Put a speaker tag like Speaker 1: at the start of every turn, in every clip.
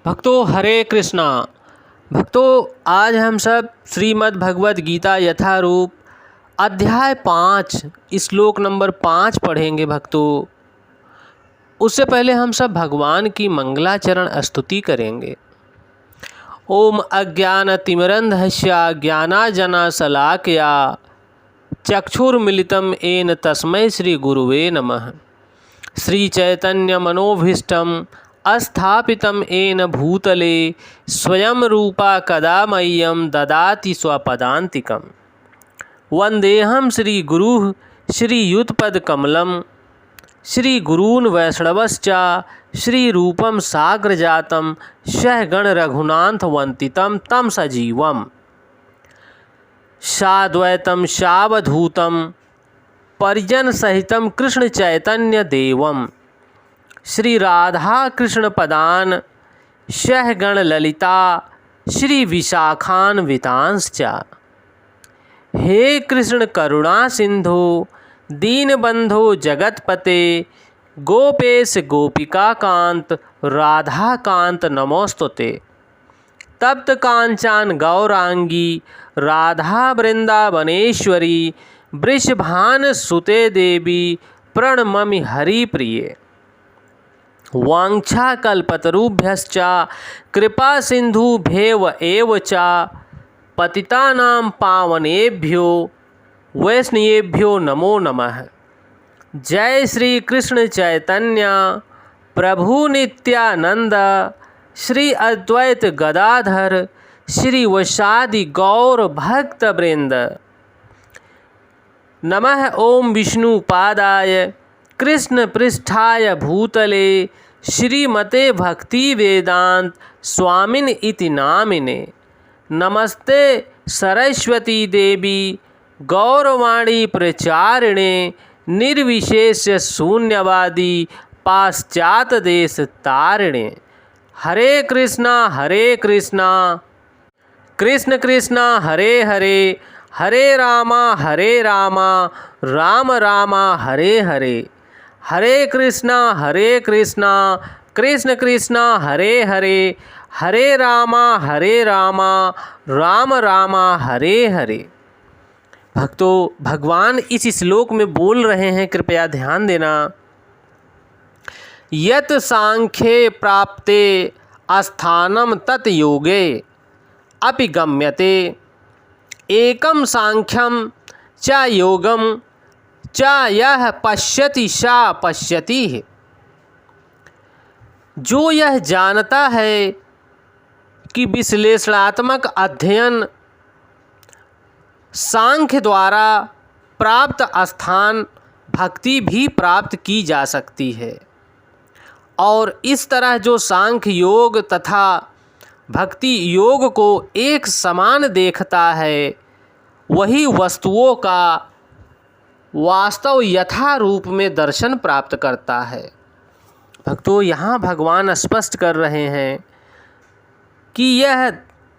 Speaker 1: भक्तों हरे कृष्णा। भक्तों आज हम सब श्रीमद् भगवद गीता यथारूप अध्याय 5 श्लोक नंबर 5 पढ़ेंगे। भक्तों उससे पहले हम सब भगवान की मंगलाचरण स्तुति करेंगे। ओम अज्ञानतिमिरन्धस्य ज्ञानांजनशलाकया चक्षुर्मिलितं येन तस्मै श्री गुरुवे नमः। श्री चैतन्य मनोभीष्टं स्थापितं येन भूतले स्वयं रूपा कदा मह्यं ददाति स्वपदान्तिकं। वन्देऽहं श्रीगुरुः श्रीयुतपदकमलं श्रीगुरून् वैष्णवश्च श्रीरूपं साग्रजातं सहगण रघुनाथवन्दितं तं सजीवम् साद्वैतं सावधूतं परिजन सहितं कृष्ण चैतन्य देवं श्री राधा कृष्ण पदान सहगण ललिता श्री विशाखान वितांश्च। हे कृष्ण करुणा सिंधु दीनबंधो जगतपते गोपेश गोपिका कांत राधा कांत नमोस्तुते। तप्त कांचन गौरांगी राधा वृंदावनेश्वरी वृषभान सुते देवी प्रणममि हरिप्रिये। वाञ्छाकल्पतरुभ्यश्च कृपा सिन्धुभ्येव एव च पतितानां पावनेभ्यो वैष्णवेभ्यो नमो नमः। जय श्री कृष्ण चैतन्य प्रभु नित्यानंद श्री अद्वैत गदाधर श्री वसादि गौर भक्त वृंद। नमः ओम विष्णुपादाय कृष्ण पृष्ठाय भूतले श्रीमते भक्ति वेदांत स्वामिन इति नामिने। नमस्ते सरस्वती देवी गौरवाणी प्रचारिणे निर्विशेष शून्यवादी पाश्चात देश तारिणे। हरे कृष्णा कृष्ण कृष्णा हरे हरे हरे रामा राम रामा हरे हरे। हरे कृष्णा कृष्ण कृष्णा हरे हरे हरे रामा राम रामा हरे हरे। भक्तों भगवान इस श्लोक में बोल रहे हैं, कृपया ध्यान देना। यत सांख्ये प्राप्ते अस्थानम तत् योगे अपि गम्यते एकम सांख्यम च योगम च यह पश्यति सा पश्यति। जो यह जानता है कि विश्लेषणात्मक अध्ययन सांख्य द्वारा प्राप्त स्थान भक्ति भी प्राप्त की जा सकती है, और इस तरह जो सांख्य योग तथा भक्ति योग को एक समान देखता है, वही वस्तुओं का वास्तव यथा रूप में दर्शन प्राप्त करता है। भक्तों यहाँ भगवान स्पष्ट कर रहे हैं कि यह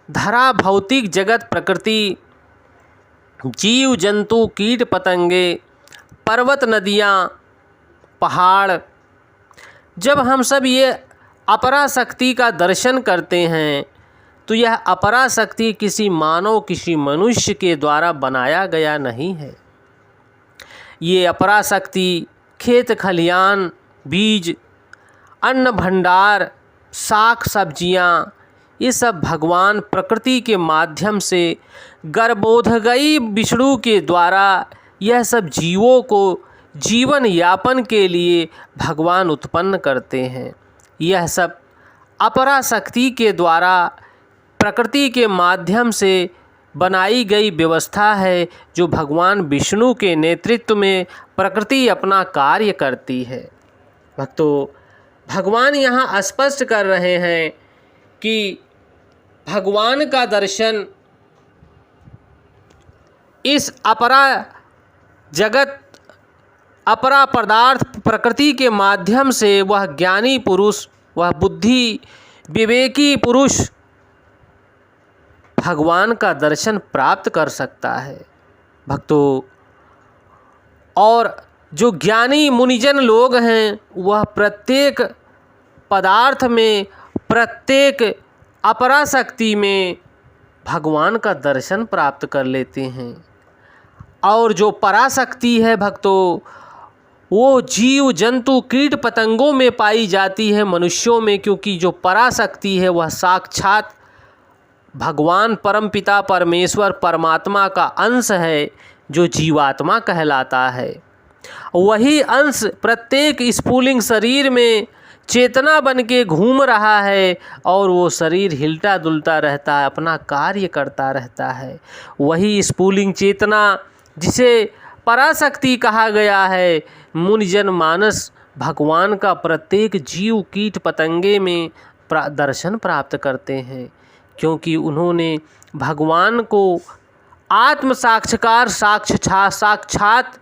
Speaker 1: धरा भौतिक जगत प्रकृति जीव जंतु कीट पतंगे पर्वत नदियाँ पहाड़, जब हम सब ये अपरा शक्ति का दर्शन करते हैं तो यह अपरा शक्ति किसी मानव किसी मनुष्य के द्वारा बनाया गया नहीं है। ये अपरा शक्ति खेत खलियान बीज अन्न भंडार साग सब्जियाँ, ये सब भगवान प्रकृति के माध्यम से गर्भोदगई विष्णु के द्वारा यह सब जीवों को जीवन यापन के लिए भगवान उत्पन्न करते हैं। यह सब अपरा शक्ति के द्वारा प्रकृति के माध्यम से बनाई गई व्यवस्था है, जो भगवान विष्णु के नेतृत्व में प्रकृति अपना कार्य करती है। भक्तों भगवान यहाँ स्पष्ट कर रहे हैं कि भगवान का दर्शन इस अपरा जगत अपरा पदार्थ प्रकृति के माध्यम से वह ज्ञानी पुरुष, वह बुद्धि विवेकी पुरुष भगवान का दर्शन प्राप्त कर सकता है। भक्तों और जो ज्ञानी मुनिजन लोग हैं, वह प्रत्येक पदार्थ में प्रत्येक अपराशक्ति में भगवान का दर्शन प्राप्त कर लेते हैं। और जो पराशक्ति है भक्तों, वो जीव जंतु कीट पतंगों में पाई जाती है, मनुष्यों में, क्योंकि जो पराशक्ति है वह साक्षात भगवान परमपिता परमेश्वर परमात्मा का अंश है, जो जीवात्मा कहलाता है। वही अंश प्रत्येक स्फुलिंग शरीर में चेतना बन के घूम रहा है और वो शरीर हिलता डुलता रहता है, अपना कार्य करता रहता है। वही स्फुलिंग चेतना जिसे पराशक्ति कहा गया है, मुनिजन मानस भगवान का प्रत्येक जीव कीट पतंगे में दर्शन प्राप्त करते हैं, क्योंकि उन्होंने भगवान को आत्म साक्षात्कार साक्षात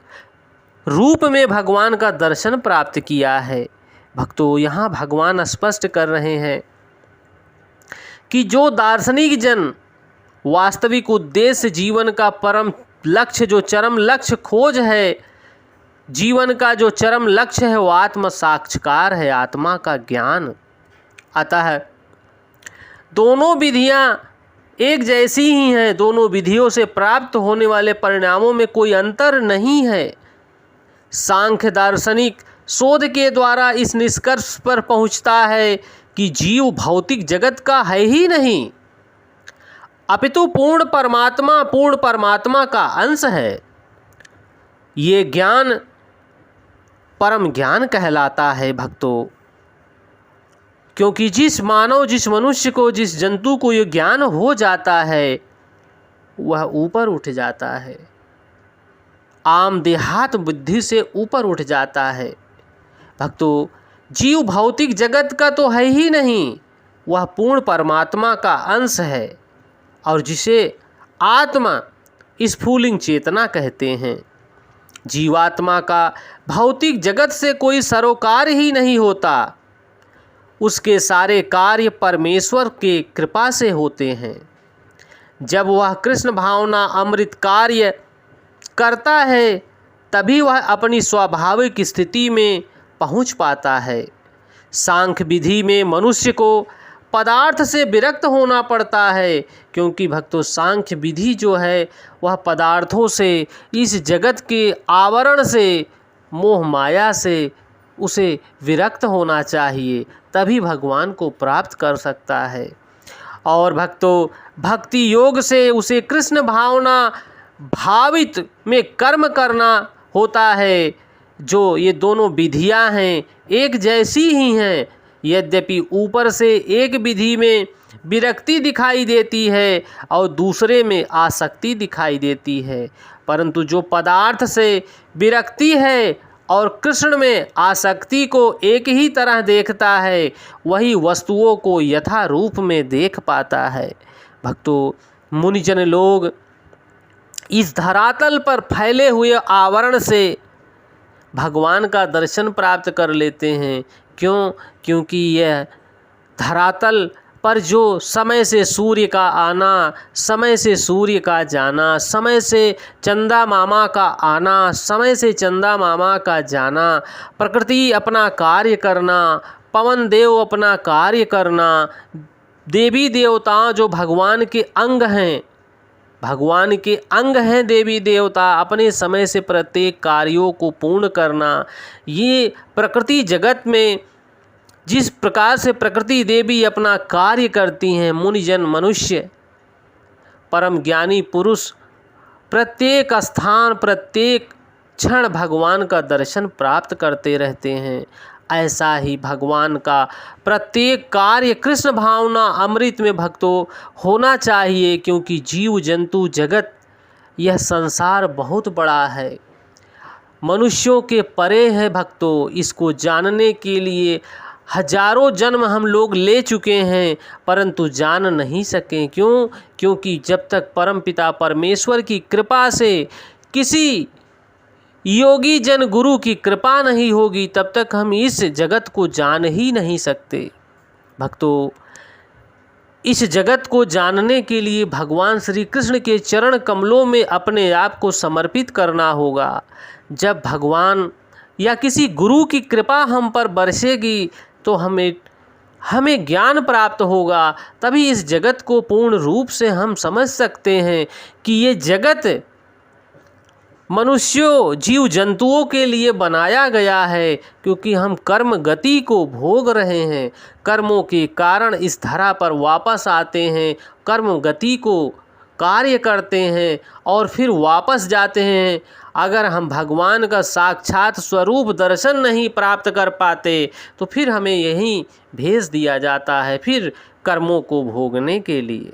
Speaker 1: रूप में भगवान का दर्शन प्राप्त किया है। भक्तों, यहाँ भगवान स्पष्ट कर रहे हैं कि जो दार्शनिक जन वास्तविक उद्देश्य जीवन का परम लक्ष्य, जो चरम लक्ष्य खोज है, जीवन का जो चरम लक्ष्य है वो आत्म साक्षात्कार है, आत्मा का ज्ञान। अतः दोनों विधियाँ एक जैसी ही हैं, दोनों विधियों से प्राप्त होने वाले परिणामों में कोई अंतर नहीं है। सांख्य दार्शनिक शोध के द्वारा इस निष्कर्ष पर पहुंचता है कि जीव भौतिक जगत का है ही नहीं, अपितु पूर्ण परमात्मा का अंश है। ये ज्ञान परम ज्ञान कहलाता है भक्तों, क्योंकि जिस मनुष्य को, जिस जंतु को ये ज्ञान हो जाता है वह ऊपर उठ जाता है, आम देहात बुद्धि से ऊपर उठ जाता है। भक्तों, जीव भौतिक जगत का तो है ही नहीं, वह पूर्ण परमात्मा का अंश है और जिसे आत्मा स्फुलिंग चेतना कहते हैं। जीवात्मा का भौतिक जगत से कोई सरोकार ही नहीं होता, उसके सारे कार्य परमेश्वर के कृपा से होते हैं। जब वह कृष्ण भावना अमृत कार्य करता है तभी वह अपनी स्वाभाविक स्थिति में पहुंच पाता है। सांख्य विधि में मनुष्य को पदार्थ से विरक्त होना पड़ता है, क्योंकि भक्तों सांख्य विधि जो है वह पदार्थों से, इस जगत के आवरण से, मोह माया से उसे विरक्त होना चाहिए, तभी भगवान को प्राप्त कर सकता है। और भक्तों भक्ति योग से उसे कृष्ण भावना भावित में कर्म करना होता है। जो ये दोनों विधियां हैं एक जैसी ही हैं, यद्यपि ऊपर से एक विधि में विरक्ति दिखाई देती है और दूसरे में आसक्ति दिखाई देती है, परंतु जो पदार्थ से विरक्ति है और कृष्ण में आसक्ति को एक ही तरह देखता है, वही वस्तुओं को यथा रूप में देख पाता है। भक्तों, मुनिजन लोग इस धरातल पर फैले हुए आवरण से भगवान का दर्शन प्राप्त कर लेते हैं। क्यों? क्योंकि यह धरातल पर जो समय से सूर्य का आना, समय से सूर्य का जाना, समय से चंदा मामा का आना, समय से चंदा मामा का जाना, प्रकृति अपना कार्य करना, पवन देव अपना कार्य करना, देवी देवताओं जो भगवान के अंग हैं, भगवान के अंग हैं देवी देवता, अपने समय से प्रत्येक कार्यों को पूर्ण करना, ये प्रकृति जगत में जिस प्रकार से प्रकृति देवी अपना कार्य करती हैं, मुनिजन मनुष्य परम ज्ञानी पुरुष प्रत्येक स्थान प्रत्येक क्षण भगवान का दर्शन प्राप्त करते रहते हैं। ऐसा ही भगवान का प्रत्येक कार्य कृष्ण भावना अमृत में भक्तों होना चाहिए, क्योंकि जीव जंतु जगत यह संसार बहुत बड़ा है, मनुष्यों के परे है भक्तों। इसको जानने के लिए हजारों जन्म हम लोग ले चुके हैं, परंतु जान नहीं सके। क्यों? क्योंकि जब तक परमपिता परमेश्वर की कृपा से, किसी योगी जन गुरु की कृपा नहीं होगी, तब तक हम इस जगत को जान ही नहीं सकते। भक्तों, इस जगत को जानने के लिए भगवान श्री कृष्ण के चरण कमलों में अपने आप को समर्पित करना होगा। जब भगवान या किसी गुरु की कृपा हम पर बरसेगी तो हमें हमें ज्ञान प्राप्त होगा, तभी इस जगत को पूर्ण रूप से हम समझ सकते हैं कि ये जगत मनुष्यों जीव जंतुओं के लिए बनाया गया है, क्योंकि हम कर्म गति को भोग रहे हैं। कर्मों के कारण इस धरा पर वापस आते हैं, कर्म गति को कार्य करते हैं और फिर वापस जाते हैं। अगर हम भगवान का साक्षात स्वरूप दर्शन नहीं प्राप्त कर पाते तो फिर हमें यहीं भेज दिया जाता है, फिर कर्मों को भोगने के लिए।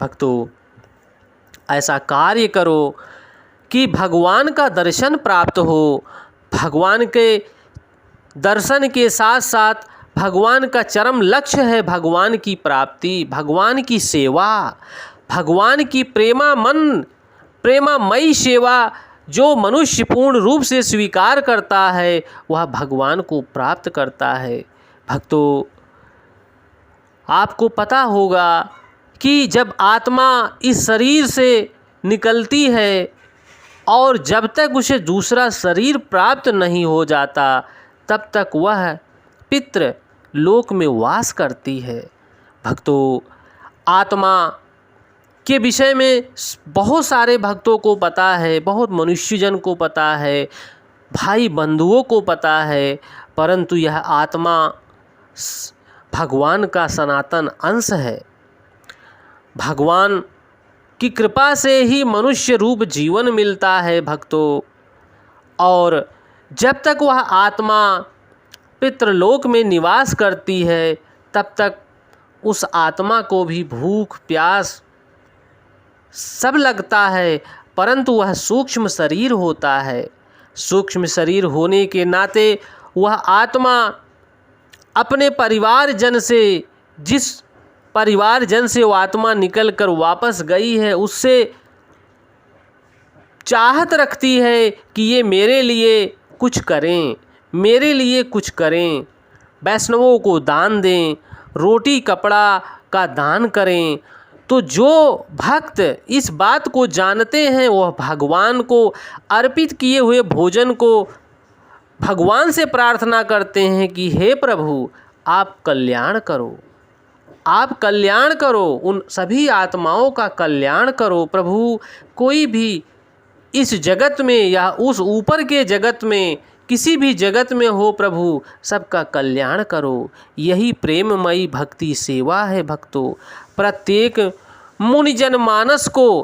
Speaker 1: भक्तों, ऐसा कार्य करो कि भगवान का दर्शन प्राप्त हो। भगवान के दर्शन के साथ साथ भगवान का चरम लक्ष्य है भगवान की प्राप्ति, भगवान की सेवा, भगवान की प्रेमामयी सेवा। जो मनुष्य पूर्ण रूप से स्वीकार करता है वह भगवान को प्राप्त करता है। भक्तों, आपको पता होगा कि जब आत्मा इस शरीर से निकलती है और जब तक उसे दूसरा शरीर प्राप्त नहीं हो जाता तब तक वह पितृ लोक में वास करती है। भक्तों, आत्मा के विषय में बहुत सारे भक्तों को पता है, बहुत मनुष्यजन को पता है, भाई बंधुओं को पता है, परंतु यह आत्मा भगवान का सनातन अंश है। भगवान की कृपा से ही मनुष्य रूप जीवन मिलता है भक्तों, और जब तक वह आत्मा पितृलोक में निवास करती है तब तक उस आत्मा को भी भूख प्यास सब लगता है, परंतु वह सूक्ष्म शरीर होता है। सूक्ष्म शरीर होने के नाते वह आत्मा अपने परिवारजन से, जिस परिवारजन से वो आत्मा निकल कर वापस गई है, उससे चाहत रखती है कि ये मेरे लिए कुछ करें, मेरे लिए कुछ करें, वैष्णवों को दान दें, रोटी कपड़ा का दान करें। तो जो भक्त इस बात को जानते हैं वह भगवान को अर्पित किए हुए भोजन को भगवान से प्रार्थना करते हैं कि हे प्रभु, आप कल्याण करो, आप कल्याण करो, उन सभी आत्माओं का कल्याण करो प्रभु। कोई भी इस जगत में या उस ऊपर के जगत में, किसी भी जगत में हो प्रभु, सबका कल्याण करो। यही प्रेममयी भक्ति सेवा है भक्तों। प्रत्येक मुनिजन मानस को,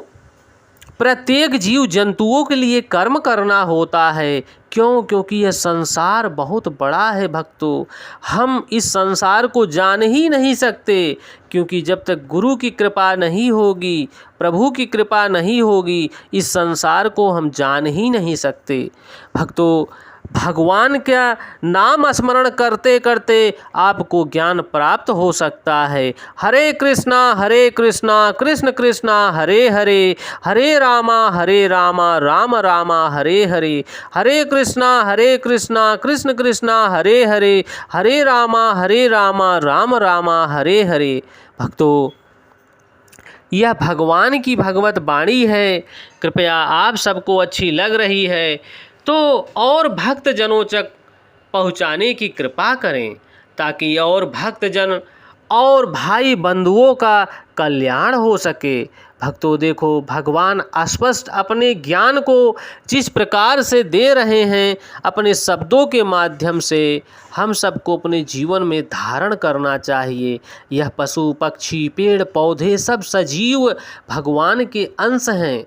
Speaker 1: प्रत्येक जीव जंतुओं के लिए कर्म करना होता है। क्यों? क्योंकि यह संसार बहुत बड़ा है भक्तों। हम इस संसार को जान ही नहीं सकते, क्योंकि जब तक गुरु की कृपा नहीं होगी, प्रभु की कृपा नहीं होगी, इस संसार को हम जान ही नहीं सकते। भक्तों, भगवान का नाम स्मरण करते करते आपको ज्ञान प्राप्त हो सकता है। हरे कृष्णा कृष्ण कृष्णा हरे हरे, हरे रामा राम रामा हरे हरे, हरे कृष्णा कृष्ण कृष्णा हरे हरे, हरे रामा राम रामा हरे हरे। भक्तों, यह भगवान की भगवत वाणी है। कृपया आप सबको अच्छी लग रही है तो और भक्तजनों तक पहुँचाने की कृपा करें, ताकि और भक्तजन और भाई बंधुओं का कल्याण हो सके। भक्तों देखो, भगवान स्पष्ट अपने ज्ञान को जिस प्रकार से दे रहे हैं, अपने शब्दों के माध्यम से हम सबको अपने जीवन में धारण करना चाहिए। यह पशु पक्षी पेड़ पौधे सब सजीव भगवान के अंश हैं।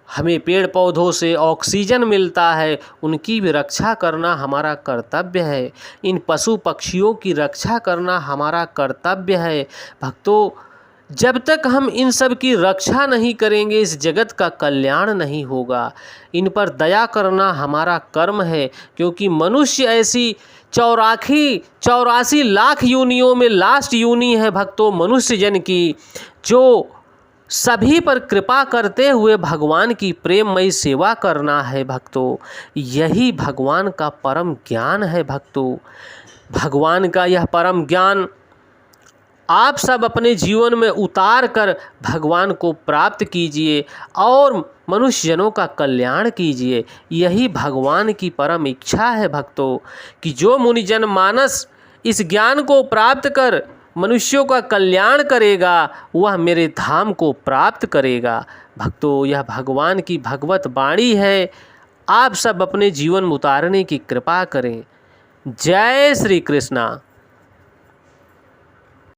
Speaker 1: हमें पेड़ पौधों से ऑक्सीजन मिलता है, उनकी भी रक्षा करना हमारा कर्तव्य है। इन पशु पक्षियों की रक्षा करना हमारा कर्तव्य है। भक्तों, जब तक हम इन सब की रक्षा नहीं करेंगे इस जगत का कल्याण नहीं होगा। इन पर दया करना हमारा कर्म है, क्योंकि मनुष्य ऐसी 84 लाख योनियों में लास्ट योनि है भक्तों मनुष्य जन की, जो सभी पर कृपा करते हुए भगवान की प्रेममयी सेवा करना है। भक्तों, यही भगवान का परम ज्ञान है। भक्तों, भगवान का यह परम ज्ञान आप सब अपने जीवन में उतार कर भगवान को प्राप्त कीजिए और मनुष्यजनों का कल्याण कीजिए। यही भगवान की परम इच्छा है भक्तों, कि जो मुनिजन मानस इस ज्ञान को प्राप्त कर मनुष्यों का कल्याण करेगा वह मेरे धाम को प्राप्त करेगा। भक्तों, यह भगवान की भगवत वाणी है। आप सब अपने जीवन में उतारने की कृपा करें। जय श्री कृष्णा।